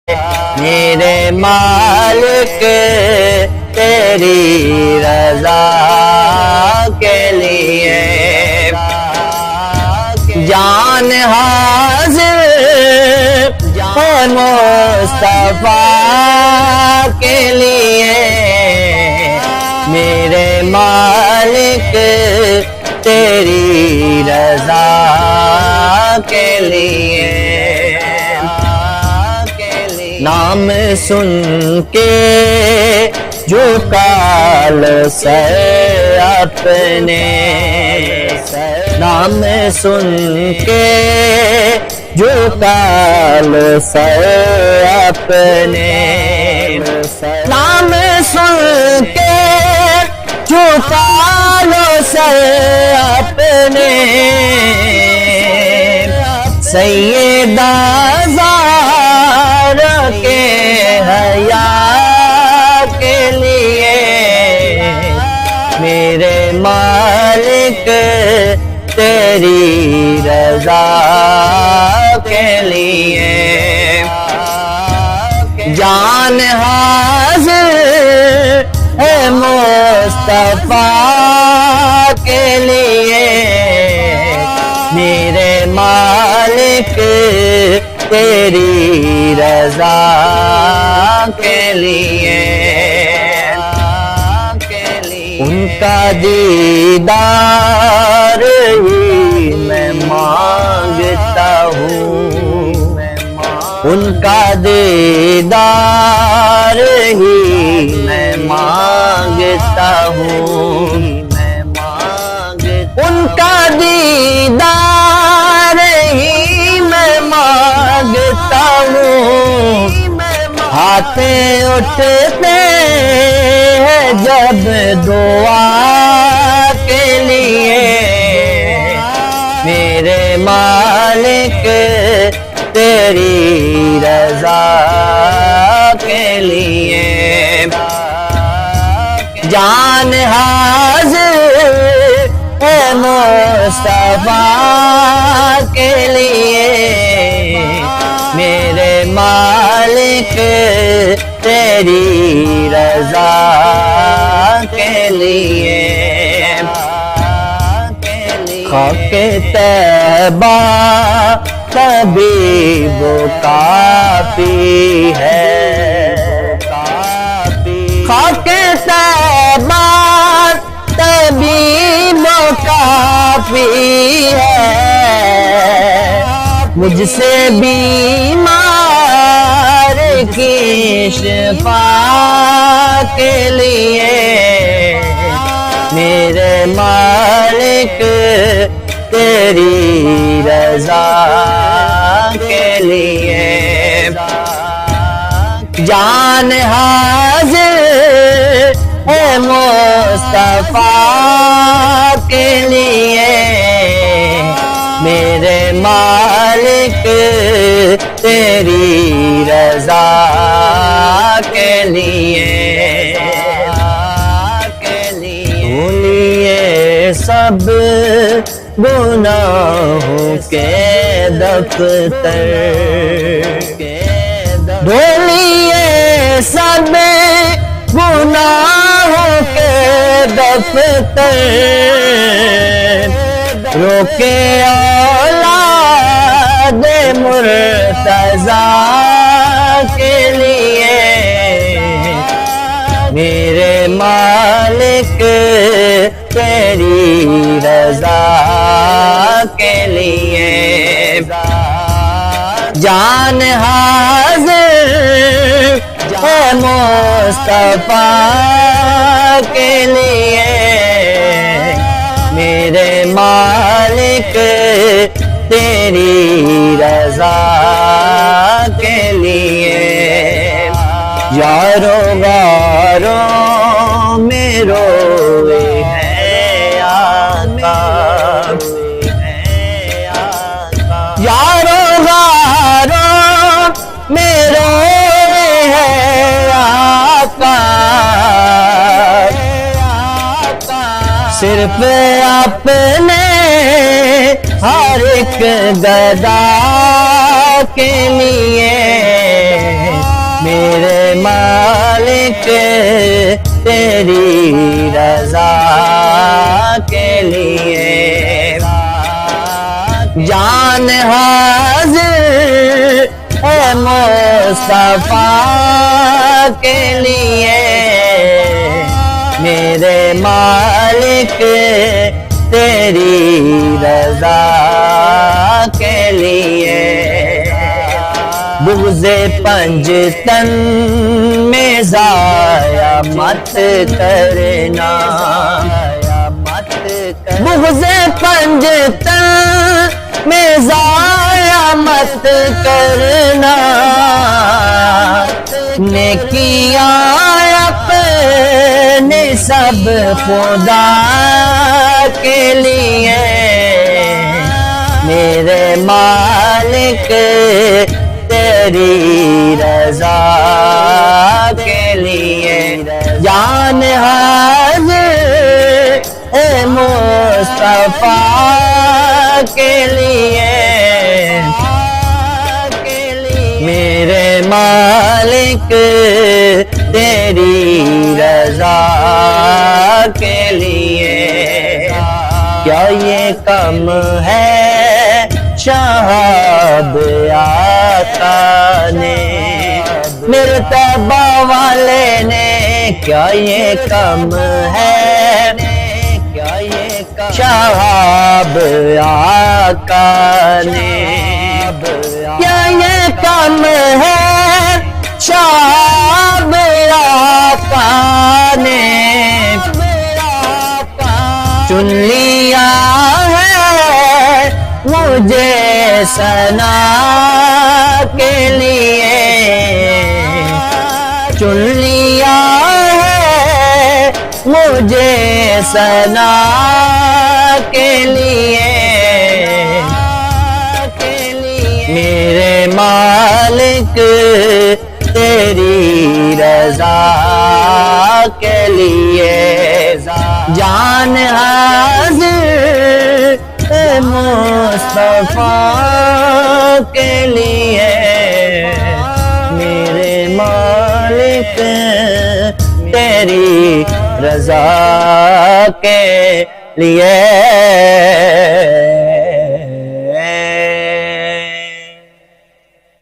میرے مالک تیری رضا کے لیے جان حاضر ہے مصطفیٰ کے لیے میرے مالک تیری رضا کے لیے نام سن کے جھکا لو سر اپنے نام سن کے جھکا لو سر اپنے نام سن کے جھکا لو سر اپنے سیدہ زہرا کے حیا کے لیے میرے مالک تیری رضا کے لیے جان حاضر ہے مصطفیٰ کے لیے میرے مالک تیری رضا کے لیے ان کا دیدار ہی میں مانگتا ہوں ان کا دیدار ہی میں مانگتا ہوں ان کا دیدار ہی میں مانگتا ہوں ہاتھ اٹھتے ہیں جب دعا کے لیے میرے مالک تیری رضا کے لیے جان حاضر ہے مصطفیٰ کے لیے میرے مالک تیری رضا کے لیے خاک طیبہ طبیب کافی ہے خاک طیبہ طبیب کافی ہے مجھ سے بیمار کی شفا کے لیے میرے مالک تیری رضا کے لیے جان حاضر ہے مصطفیٰ کے لیے میرے مالک تیری رضا کے لیے دھولیے سب گناہوں کے دفتر دھولیے سب گناہوں کے دفتر روکے اولاد مرتضیٰ کے لیے میرے مالک تیری رضا کے لیے جان حاضر ہے مصطفیٰ کے لیے میرے مالک تیری رضا کے لیے یارو غاروں میں روئے ہیں آقا یارو غاروں میں روئے ہیں آقا صرف اپنے ہر ایک گدا کے لیے مالک تیری رضا کے لیے جان حاضر ہے مصطفیٰ کے لیے میرے مالک تیری رضا کے لیے بغض پنجتن میں ضائع مت کرنا بغض پنجتن میں ضائع مت کرنا نیکیاں اپنے سب خدا کے لیے میرے مالک تیری رضا کے لیے جان حاضر ہے مصطفیٰ کے لیے میرے مالک تیری رضا کے لیے کیا یہ کم ہے شہاب آقا نے مرتبہ والے نے کیا یہ کم ہے شہاب آقا نے کیا یہ کم ہے شہاب آقا نے چن لیا ہے مجھے ثنا کے لیے چن لیا ہے مجھے ثنا کے لیے میرے مالک تیری رضا کے لیے جان حاضر مصطفیٰ کے لیے میرے مالک تیری رضا کے لیے